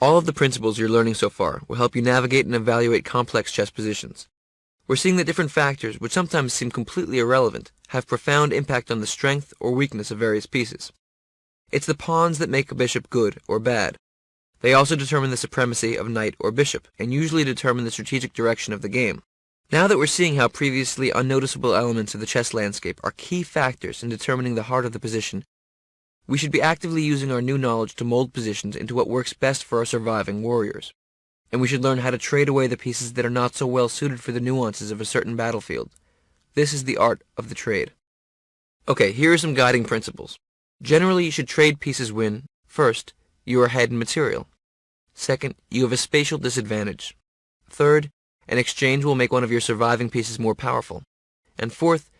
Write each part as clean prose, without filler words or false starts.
All of the principles you're learning so far will help you navigate and evaluate complex chess positions. We're seeing that different factors, which sometimes seem completely irrelevant, have profound impact on the strength or weakness of various pieces. It's the pawns that make a bishop good or bad. They also determine the supremacy of knight or bishop, and usually determine the strategic direction of the game. Now that we're seeing how previously unnoticeable elements of the chess landscape are key factors in determining the heart of the position, we should be actively using our new knowledge to mold positions into what works best for our surviving warriors. And we should learn how to trade away the pieces that are not so well suited for the nuances of a certain battlefield. This is the art of the trade. Okay, here are some guiding principles. Generally, you should trade pieces when, first, you are ahead in material. Second, you have a spatial disadvantage. Third, an exchange will make one of your surviving pieces more powerful. And fourth,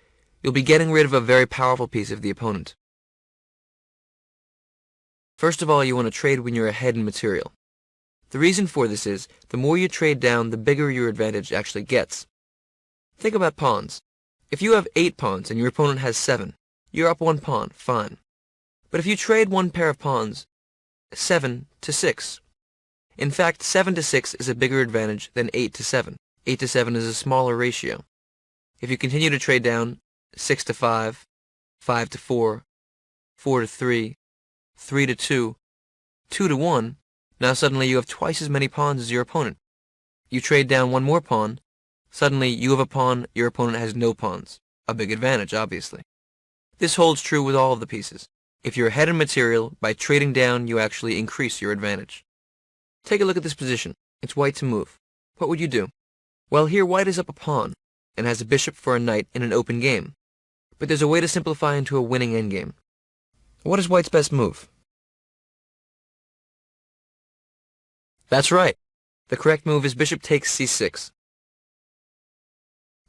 you'll be getting rid of a very powerful piece of the opponent. First of all, you want to trade when you're ahead in material. The reason for this is, the more you trade down, the bigger your advantage actually gets. Think about pawns. If you have 8 pawns and your opponent has 7, you're up 1 pawn, fine. But if you trade one pair of pawns, 7 to 6. In fact, 7 to 6 is a bigger advantage than 8 to 7. 8 to 7 is a smaller ratio. If you continue to trade down, 6 to 5, 5 to 4, 4 to 3, 3 to 2, 2 to 1, now suddenly you have twice as many pawns as your opponent. You trade down one more pawn, suddenly you have a pawn, your opponent has no pawns. A big advantage, obviously. This holds true with all of the pieces. If you're ahead in material, by trading down you actually increase your advantage. Take a look at this position. It's white to move. What would you do? Well, here white is up a pawn, and has a bishop for a knight in an open game. But there's a way to simplify into a winning endgame. What is white's best move? That's right. The correct move is bishop takes c6.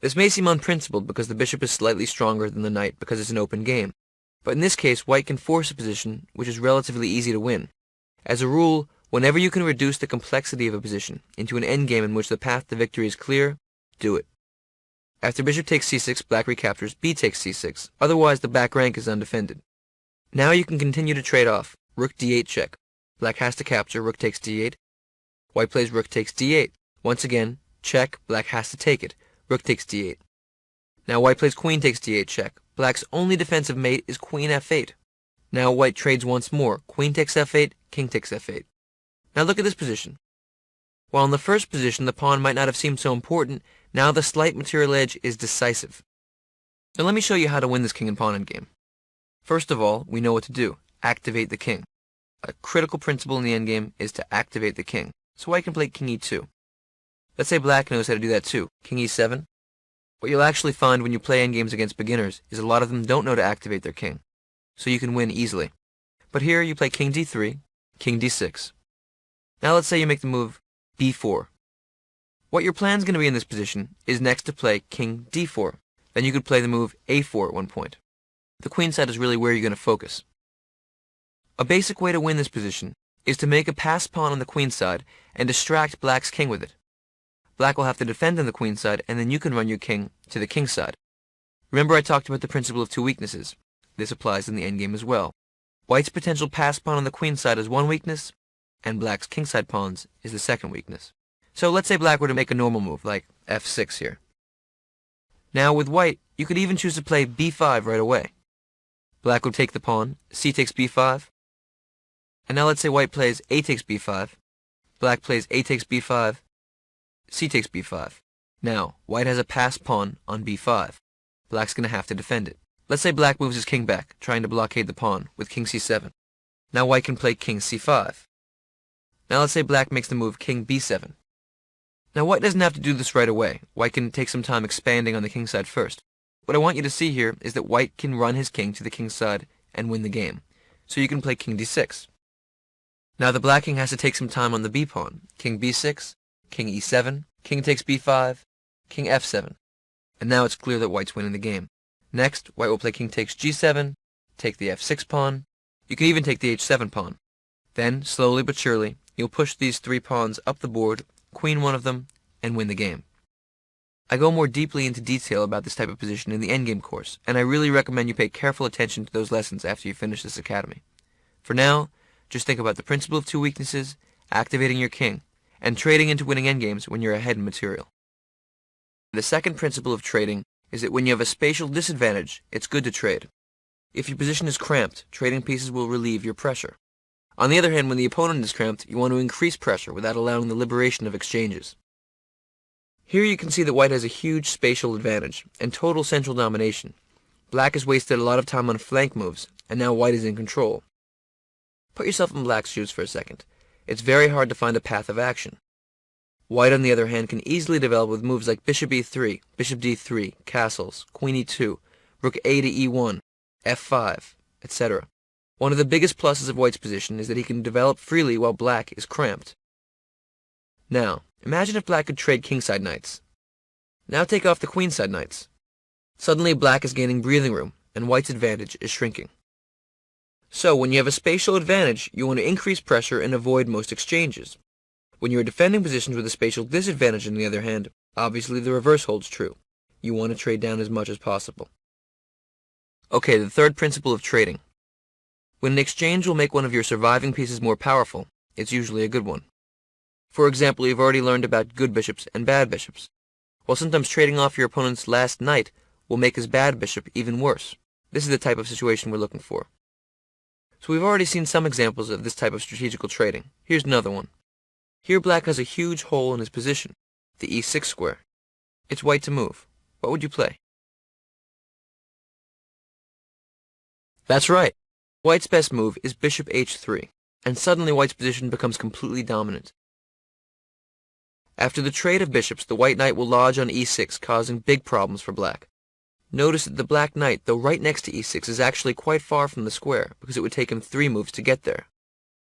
This may seem unprincipled because the bishop is slightly stronger than the knight because it's an open game. But in this case, white can force a position which is relatively easy to win. As a rule, whenever you can reduce the complexity of a position into an endgame in which the path to victory is clear, do it. After bishop takes c6, black recaptures b takes c6, otherwise the back rank is undefended. Now you can continue to trade off. Rook d8 check. Black has to capture, rook takes d8. White plays rook takes d8. Once again, check, black has to take it. Rook takes d8. Now white plays queen takes d8 check. Black's only defensive mate is queen f8. Now white trades once more. Queen takes f8, king takes f8. Now look at this position. While in the first position the pawn might not have seemed so important, now the slight material edge is decisive. Now let me show you how to win this king and pawn endgame. First of all, we know what to do. Activate the king. A critical principle in the endgame is to activate the king. So white can play king e2. Let's say black knows how to do that too. King e7. What you'll actually find when you play endgames against beginners is a lot of them don't know to activate their king. So you can win easily. But here you play king d3, king d6. Now let's say you make the move b4. What your plan's going to be in this position is next to play king d4. Then you could play the move a4 at one point. The queen side is really where you're going to focus. A basic way to win this position is to make a passed pawn on the queen side and distract black's king with it. Black will have to defend on the queen side, and then you can run your king to the king side. Remember I talked about the principle of 2 weaknesses. This applies in the endgame as well. White's potential passed pawn on the queen side is one weakness, and black's kingside pawns is the second weakness. So let's say black were to make a normal move, like f6 here. Now with white, you could even choose to play b5 right away. Black would take the pawn, c takes b5, and now let's say white plays a takes b5, black plays a takes b5, c takes b5. Now, white has a passed pawn on b5. Black's going to have to defend it. Let's say black moves his king back, trying to blockade the pawn with king c7. Now white can play king c5. Now let's say black makes the move king b7. Now white doesn't have to do this right away. White can take some time expanding on the king side first. What I want you to see here is that white can run his king to the king side and win the game. So you can play king d6. Now the black king has to take some time on the b pawn. King b6, king e7, king takes b5, king f7. And now it's clear that white's winning the game. Next, white will play king takes g7, take the f6 pawn. You can even take the h7 pawn. Then, slowly but surely, you'll push these 3 pawns up the board, queen one of them, and win the game. I go more deeply into detail about this type of position in the endgame course, and I really recommend you pay careful attention to those lessons after you finish this academy. For now, just think about the principle of 2 weaknesses, activating your king, and trading into winning endgames when you're ahead in material. The second principle of trading is that when you have a spatial disadvantage, it's good to trade. If your position is cramped, trading pieces will relieve your pressure. On the other hand, when the opponent is cramped, you want to increase pressure without allowing the liberation of exchanges. Here you can see that white has a huge spatial advantage and total central domination. Black has wasted a lot of time on flank moves, and now white is in control. Put yourself in black's shoes for a second. It's very hard to find a path of action. White, on the other hand, can easily develop with moves like bishop e3, bishop d3, castles, queen e2, rook a to e1, f5, etc. One of the biggest pluses of white's position is that he can develop freely while black is cramped. Now, imagine if black could trade kingside knights. Now take off the queenside knights. Suddenly black is gaining breathing room, and white's advantage is shrinking. So, when you have a spatial advantage, you want to increase pressure and avoid most exchanges. When you are defending positions with a spatial disadvantage, on the other hand, obviously the reverse holds true. You want to trade down as much as possible. Okay, the third principle of trading. When an exchange will make one of your surviving pieces more powerful, it's usually a good one. For example, you've already learned about good bishops and bad bishops. While sometimes trading off your opponent's last knight will make his bad bishop even worse. This is the type of situation we're looking for. So we've already seen some examples of this type of strategical trading. Here's another one. Here black has a huge hole in his position, the e6 square. It's white to move. What would you play? That's right. White's best move is bishop h3, and suddenly white's position becomes completely dominant. After the trade of bishops, the white knight will lodge on e6, causing big problems for black. Notice that the black knight, though right next to e6, is actually quite far from the square, because it would take him 3 moves to get there.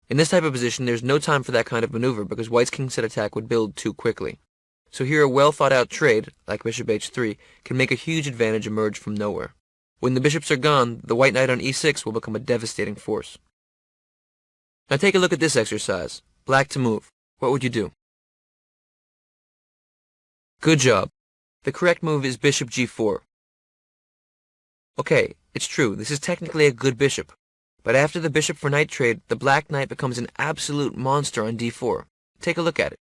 In this type of position, there's no time for that kind of maneuver, because white's kingset attack would build too quickly. So here a well-thought-out trade, like bishop h3, can make a huge advantage emerge from nowhere. When the bishops are gone, the white knight on e6 will become a devastating force. Now take a look at this exercise. Black to move. What would you do? Good job. The correct move is bishop g4. Okay, it's true, this is technically a good bishop. But after the bishop for knight trade, the black knight becomes an absolute monster on d4. Take a look at it.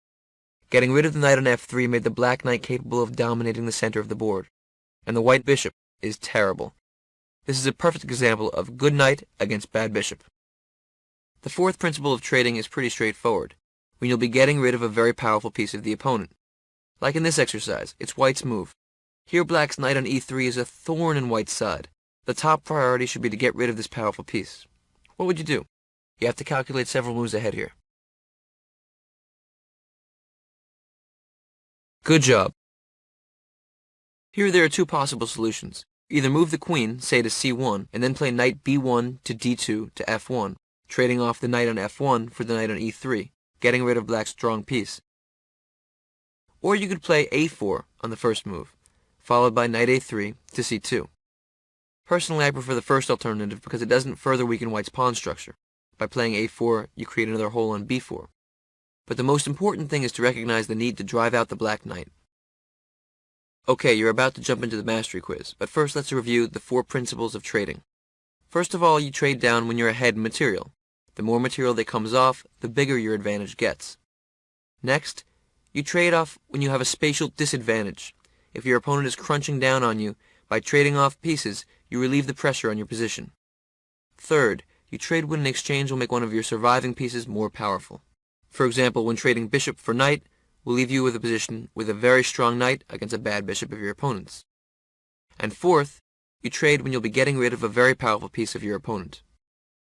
Getting rid of the knight on f3 made the black knight capable of dominating the center of the board. And the white bishop is terrible. This is a perfect example of good knight against bad bishop. The fourth principle of trading is pretty straightforward, when you'll be getting rid of a very powerful piece of the opponent. Like in this exercise, it's white's move. Here black's knight on e3 is a thorn in white's side. The top priority should be to get rid of this powerful piece. What would you do? You have to calculate several moves ahead here. Good job. Here there are 2 possible solutions. Either move the queen, say to c1, and then play knight b1 to d2 to f1, trading off the knight on f1 for the knight on e3, getting rid of black's strong piece. Or you could play a4 on the first move, followed by knight a3 to c2. Personally, I prefer the first alternative because it doesn't further weaken white's pawn structure. By playing a4, you create another hole on b4. But the most important thing is to recognize the need to drive out the black knight. Okay, you're about to jump into the mastery quiz, but first let's review the 4 principles of trading. First of all, you trade down when you're ahead in material. The more material that comes off, the bigger your advantage gets. Next, you trade off when you have a spatial disadvantage. If your opponent is crunching down on you, by trading off pieces, you relieve the pressure on your position. Third, you trade when an exchange will make one of your surviving pieces more powerful. For example, when trading bishop for knight, will leave you with a position with a very strong knight against a bad bishop of your opponent's. And fourth, you trade when you'll be getting rid of a very powerful piece of your opponent.